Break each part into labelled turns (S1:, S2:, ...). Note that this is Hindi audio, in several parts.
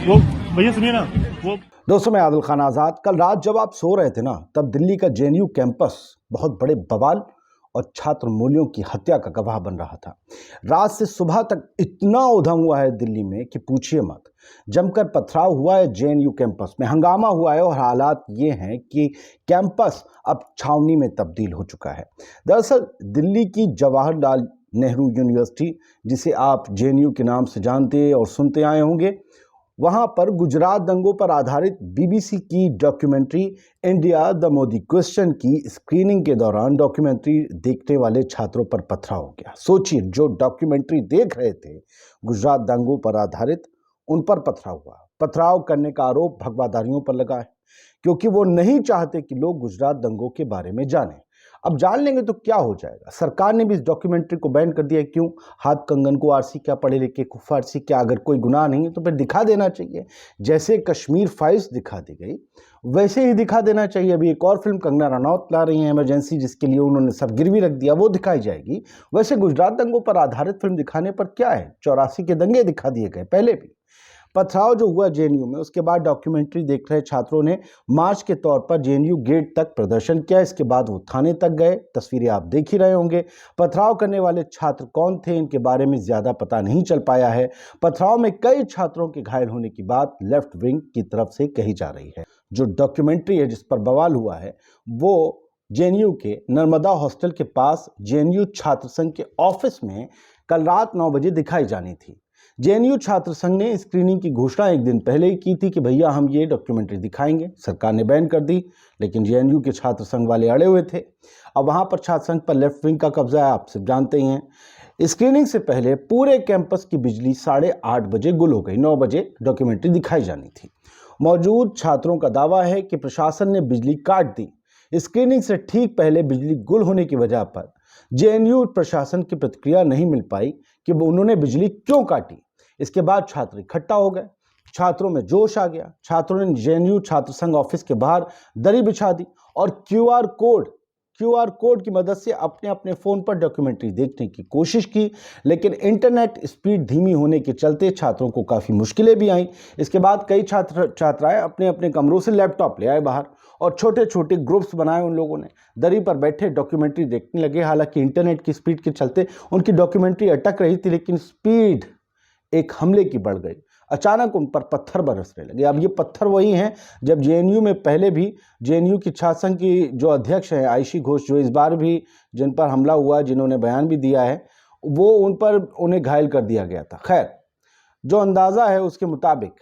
S1: वो भैया सुनिए ना वो
S2: दोस्तों, मैं आदिल खान आज़ाद। कल रात जब आप सो रहे थे ना, तब दिल्ली का जेएनयू कैंपस बहुत बड़े बवाल और छात्र मूल्यों की हत्या का गवाह बन रहा था। रात से सुबह तक इतना उधम हुआ है दिल्ली में कि पूछिए मत। जमकर पथराव हुआ है जेएनयू कैंपस में, हंगामा हुआ है और हालात ये हैं कि कैंपस अब छावनी में तब्दील हो चुका है। दरअसल दिल्ली की जवाहरलाल नेहरू यूनिवर्सिटी, जिसे आप जेएनयू के नाम से जानते और सुनते आए होंगे, वहां पर गुजरात दंगों पर आधारित बीबीसी की documentary India the Modi question की स्क्रीनिंग के दौरान डॉक्यूमेंट्री देखने वाले छात्रों पर पथराव हो गया। सोचिए, जो डॉक्यूमेंट्री देख रहे थे गुजरात दंगों पर आधारित, उन पर पथराव हुआ। पथराव करने का आरोप भगवाधारियों पर लगा है, क्योंकि वो नहीं चाहते कि लोग गुजरात दंगों के बारे में जानें। अब जान लेंगे तो क्या हो जाएगा? सरकार ने भी इस डॉक्यूमेंट्री को बैन कर दिया। क्यों? हाथ कंगन को आरसी, क्या पढ़े लिखे को फारसी, क्या अगर कोई गुनाह नहीं है तो फिर दिखा देना चाहिए। जैसे कश्मीर फाइल्स दिखा दी गई, वैसे ही दिखा देना चाहिए। अभी एक और फिल्म कंगना रनौत ला रही है इमरजेंसी, जिसके लिए उन्होंने सब गिरवी रख दिया, वो दिखाई जाएगी। वैसे गुजरात दंगों पर आधारित फिल्म दिखाने पर क्या है, 84 के दंगे दिखा दिए गए पहले भी। पथराव जो हुआ जेएनयू में, उसके बाद डॉक्यूमेंट्री देख रहे छात्रों ने मार्च के तौर पर जेएनयू गेट तक प्रदर्शन किया। इसके बाद वो थाने तक गए। तस्वीरें आप देख ही रहे होंगे। पथराव करने वाले छात्र कौन थे, इनके बारे में ज्यादा पता नहीं चल पाया है। पथराव में कई छात्रों के घायल होने की बात लेफ्ट विंग की तरफ से कही जा रही है। जो डॉक्यूमेंट्री है जिस पर बवाल हुआ है, वो जेएनयू के नर्मदा हॉस्टल के पास जेएनयू छात्र संघ के ऑफिस में कल रात 9 बजे दिखाई जानी थी। जेएनयू छात्र संघ ने स्क्रीनिंग की घोषणा एक दिन पहले ही की थी कि भैया हम ये डॉक्यूमेंट्री दिखाएंगे। सरकार ने बैन कर दी, लेकिन जेएनयू के छात्र संघ वाले अड़े हुए थे। अब वहां पर छात्र संघ पर लेफ्ट विंग का कब्जा है, आप सब जानते ही हैं। स्क्रीनिंग से पहले पूरे कैंपस की बिजली 8:30 बजे गुल हो गई। 9 बजे डॉक्यूमेंट्री दिखाई जानी थी। मौजूद छात्रों का दावा है कि प्रशासन ने बिजली काट दी। स्क्रीनिंग से ठीक पहले बिजली गुल होने की वजह पर जेएनयू प्रशासन की प्रतिक्रिया नहीं मिल पाई कि उन्होंने बिजली क्यों काटी। इसके बाद छात्र इकट्ठा हो गए, छात्रों में जोश आ गया। छात्रों ने जेएनयू छात्र संघ ऑफिस के बाहर दरी बिछा दी और क्यूआर कोड की मदद से अपने अपने फोन पर डॉक्यूमेंट्री देखने की कोशिश की, लेकिन इंटरनेट स्पीड धीमी होने के चलते छात्रों को काफी मुश्किलें भी आईं। इसके बाद कई छात्राएं अपने अपने कमरों से लैपटॉप ले आए बाहर और छोटे छोटे ग्रुप्स बनाए। उन लोगों ने दरी पर बैठे डॉक्यूमेंट्री देखने लगे। हालांकि इंटरनेट की स्पीड के चलते उनकी डॉक्यूमेंट्री अटक रही थी, लेकिन स्पीड एक हमले की बढ़ गई। अचानक उन पर पत्थर बरसने लगे। अब ये पत्थर वही हैं जब जेएनयू में पहले भी जेएनयू की छात्र संघ की जो अध्यक्ष हैं आयशी घोष, जो इस बार भी जिन पर हमला हुआ, जिन्होंने बयान भी दिया है, वो उन्हें घायल कर दिया गया था। खैर, जो अंदाजा है उसके मुताबिक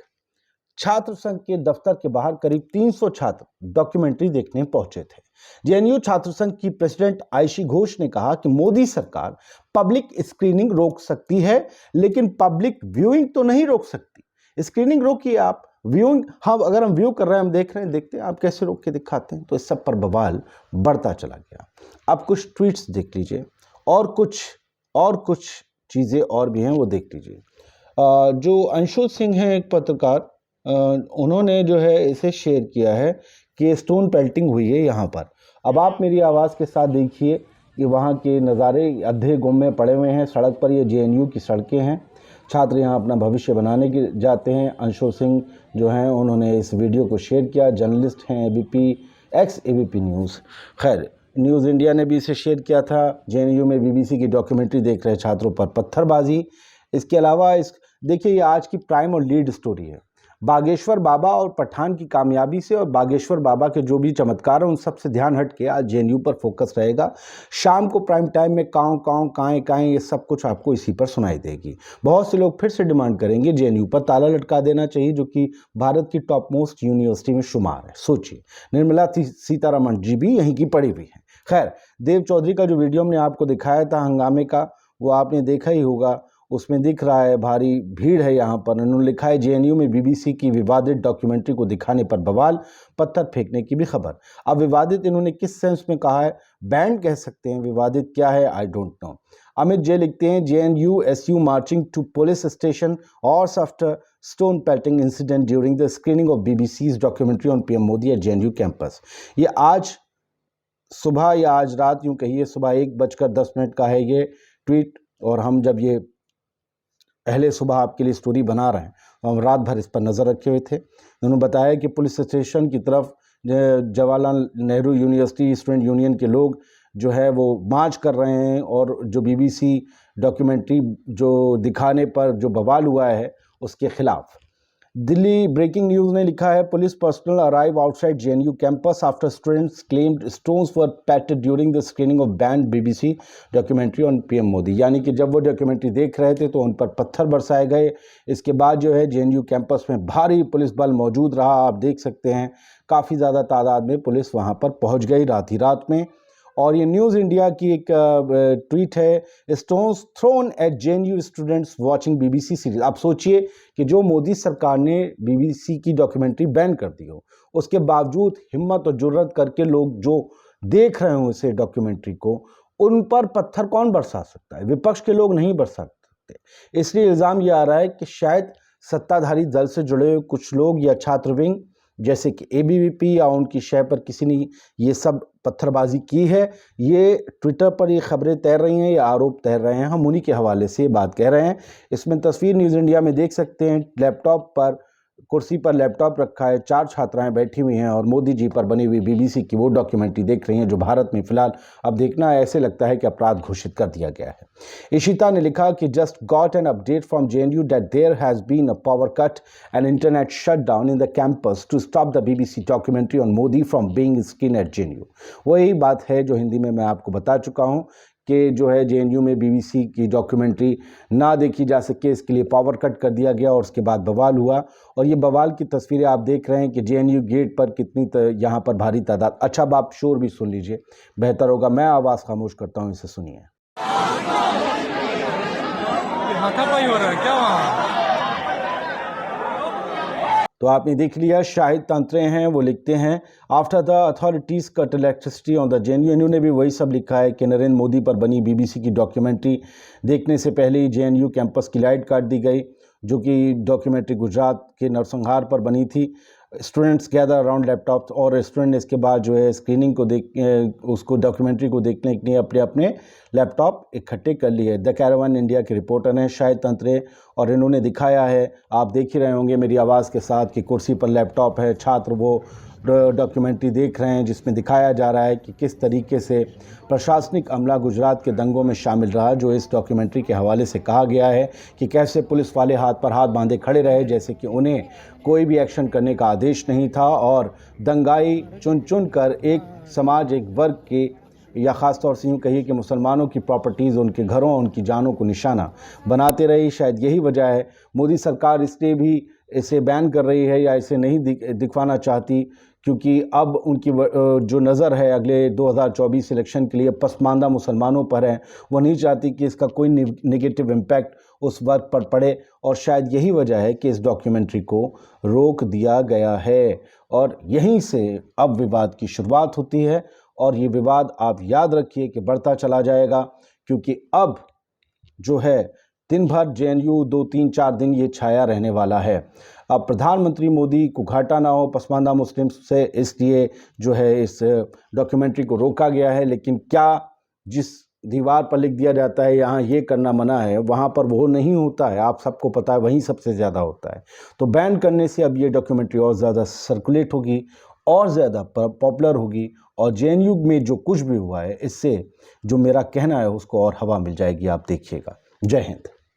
S2: छात्र संघ के दफ्तर के बाहर करीब 300 छात्र डॉक्यूमेंट्री देखने पहुंचे थे। जेएनयू छात्र संघ की प्रेसिडेंट आयशी घोष ने कहा कि मोदी सरकार पब्लिक स्क्रीनिंग रोक सकती है, लेकिन पब्लिक व्यूइंग तो नहीं रोक सकती। स्क्रीनिंग रोकिए आप, व्यूइंग हम अगर हम व्यू कर रहे हैं, हम देख रहे हैं, देखते हैं, आप कैसे रोक के दिखाते हैं। तो इस सब पर बवाल बढ़ता चला गया। अब कुछ ट्वीट्स देख लीजिए और कुछ चीजें और भी हैं, वो देख लीजिए। जो अंशु सिंह हैं, एक पत्रकार, उन्होंने जो है इसे शेयर किया है कि स्टोन पेल्टिंग हुई है यहाँ पर। अब आप मेरी आवाज़ के साथ देखिए कि वहाँ के नज़ारे अधे गुम में पड़े हुए हैं सड़क पर। ये जेएनयू की सड़कें हैं। छात्र यहाँ अपना भविष्य बनाने के जाते हैं। अंशु सिंह जो हैं, उन्होंने इस वीडियो को शेयर किया। जर्नलिस्ट हैं एबीपी, एक्स एबीपी न्यूज़। खैर, न्यूज़ इंडिया ने भी इसे शेयर किया था। जेएनयू में बीबीसी की डॉक्यूमेंट्री देख रहे छात्रों पर पत्थरबाजी। इसके अलावा देखिए, ये आज की प्राइम और लीड स्टोरी है। बागेश्वर बाबा और पठान की कामयाबी से और बागेश्वर बाबा के जो भी चमत्कार हैं उन सब से ध्यान हट के आज जेएनयू पर फोकस रहेगा। शाम को प्राइम टाइम में काँव काँव काएँ काएँ ये सब कुछ आपको इसी पर सुनाई देगी। बहुत से लोग फिर से डिमांड करेंगे जेएनयू पर ताला लटका देना चाहिए, जो कि भारत की टॉप मोस्ट यूनिवर्सिटी में शुमार है। सोचिए, निर्मला सीतारमण जी भी यहीं की पढ़ी हुई हैं। खैर, देव चौधरी का जो वीडियो हमने आपको दिखाया था हंगामे का, वो आपने देखा ही होगा। उसमें दिख रहा है भारी भीड़ है यहाँ पर। उन्होंने लिखा है जेएनयू में बीबीसी की विवादित डॉक्यूमेंट्री को दिखाने पर बवाल, पत्थर फेंकने की भी खबर। अब विवादित इन्होंने किस सेंस में कहा है, बैंड कह सकते हैं, विवादित क्या है I don't know. Amit J लिखते हैं JNU SU marching to police station और after stone pelting incident during the screening of BBC's documentary on PM Modi at JNU campus. ये आज सुबह या आज रात, यूं कहिए सुबह 1:10 का है ये ट्वीट। और हम जब ये पहले सुबह आपके लिए स्टोरी बना रहे हैं हम रात भर इस पर नज़र रखे हुए थे। उन्होंने बताया कि पुलिस स्टेशन की तरफ Jawaharlal Nehru university student union के लोग जो है वो मार्च कर रहे हैं और जो बीबीसी डॉक्यूमेंट्री जो दिखाने पर जो बवाल हुआ है उसके खिलाफ। दिल्ली ब्रेकिंग न्यूज़ ने लिखा है, police personal arrive outside JNU campus after students claimed stones were पैटेड during the screening of band BBC documentary on PM Modi. यानी कि जब वो डॉक्यूमेंट्री देख रहे थे तो उन पर पत्थर बरसाए गए। इसके बाद जो है जेएनयू कैंपस में भारी पुलिस बल मौजूद रहा। आप देख सकते हैं काफ़ी ज़्यादा तादाद में पुलिस वहाँ पर पहुँच गई रात ही रात में। और ये न्यूज़ इंडिया की एक ट्वीट है, stones thrown at JNU students watching BBC series. आप सोचिए कि जो मोदी सरकार ने बीबीसी की डॉक्यूमेंट्री बैन कर दी हो, उसके बावजूद हिम्मत और जुर्रत करके लोग जो देख रहे हो इसे डॉक्यूमेंट्री को, उन पर पत्थर कौन बरसा सकता है? विपक्ष के लोग नहीं बरसा सकते। इसलिए इल्ज़ाम ये आ रहा है कि शायद सत्ताधारी दल से जुड़े हुए कुछ लोग या छात्र विंग जैसे कि एबीवीपी या उनकी शय पर किसी ने ये सब पत्थरबाजी की है। ये ट्विटर पर ये खबरें तैर रही हैं, ये आरोप तैर रहे हैं, हम उन्हीं के हवाले से बात कह रहे हैं। इसमें तस्वीर न्यूज़ इंडिया में देख सकते हैं, लैपटॉप पर कुर्सी पर लैपटॉप रखा है, 4 छात्राएं बैठी हुई हैं और मोदी जी पर बनी हुई बीबीसी की वो डॉक्यूमेंट्री देख रही हैं जो भारत में फिलहाल अब देखना ऐसे लगता है कि अपराध घोषित कर दिया गया है। इशिता ने लिखा कि just got an update from JNU that there has been a power cut and internet shut down in the campus to stop the BBC documentary on Modi from being screen at JNU. वही बात है जो हिंदी में मैं आपको बता चुका हूँ कि जो है जेएनयू में बीबीसी की डॉक्यूमेंट्री ना देखी जा सके, इसके लिए पावर कट कर दिया गया और उसके बाद बवाल हुआ। और ये बवाल की तस्वीरें आप देख रहे हैं कि जेएनयू गेट पर कितनी यहाँ पर भारी तादाद। अच्छा, अब आप शोर भी सुन लीजिए, बेहतर होगा। मैं आवाज़ खामोश करता हूँ, इसे सुनिए।
S3: हाथापाई हो रहा है क्या वहाँ?
S2: तो आपने देख लिया, शाहिद तांत्रे हैं, वो लिखते हैं after the authorities cut electricity on the JNU. इन्होंने भी वही सब लिखा है कि नरेंद्र मोदी पर बनी बीबीसी की डॉक्यूमेंट्री देखने से पहले ही जेएनयू कैंपस की लाइट काट दी गई, जो कि डॉक्यूमेंट्री गुजरात के नरसंहार पर बनी थी। स्टूडेंट्स गैदर अराउंड लैपटॉप और स्टूडेंट ने इसके बाद जो है स्क्रीनिंग को उसको डॉक्यूमेंट्री को देखने के लिए अपने अपने लैपटॉप इकट्ठे कर लिए। द कैरावान इंडिया के रिपोर्टर हैं शाहिद तांत्रे और इन्होंने दिखाया है, आप देख ही रहे होंगे मेरी आवाज़ के साथ, कि कुर्सी पर लैपटॉप है, छात्र वो डॉक्यूमेंट्री देख रहे हैं जिसमें दिखाया जा रहा है कि किस तरीके से प्रशासनिक अमला गुजरात के दंगों में शामिल रहा। जो इस डॉक्यूमेंट्री के हवाले से कहा गया है कि कैसे पुलिस वाले हाथ पर हाथ बांधे खड़े रहे, जैसे कि उन्हें कोई भी एक्शन करने का आदेश नहीं था और दंगाई चुन चुन कर एक समाज, एक वर्ग के, या ख़ास तौर से यूँ कहिए कि मुसलमानों की प्रॉपर्टीज़, उनके घरों, उनकी जानों को निशाना बनाते रही। शायद यही वजह है मोदी सरकार इसलिए भी इसे बैन कर रही है या इसे नहीं दिखवाना चाहती, क्योंकि अब उनकी जो नज़र है अगले 2024 इलेक्शन के लिए पसमानदा मुसलमानों पर है। वो नहीं चाहती कि इसका कोई नेगेटिव इम्पैक्ट उस वर्ग पर पड़े और शायद यही वजह है कि इस डॉक्यूमेंट्री को रोक दिया गया है। और यहीं से अब विवाद की शुरुआत होती है और ये विवाद आप याद रखिए कि बढ़ता चला जाएगा, क्योंकि अब जो है दिन भर जेएनयू 2-3-4 दिन ये छाया रहने वाला है। अब प्रधानमंत्री मोदी को घाटा ना हो पसमानदा मुस्लिम से, इसलिए जो है इस डॉक्यूमेंट्री को रोका गया है। लेकिन क्या जिस दीवार पर लिख दिया जाता है यहाँ ये करना मना है, वहाँ पर वो नहीं होता है, आप सबको पता है, वहीं सबसे ज़्यादा होता है। तो बैन करने से अब ये डॉक्यूमेंट्री और ज़्यादा सर्कुलेट होगी और ज़्यादा पॉपुलर होगी और जेएनयू में जो कुछ भी हुआ है इससे जो मेरा कहना है उसको और हवा मिल जाएगी। आप देखिएगा। जय हिंद।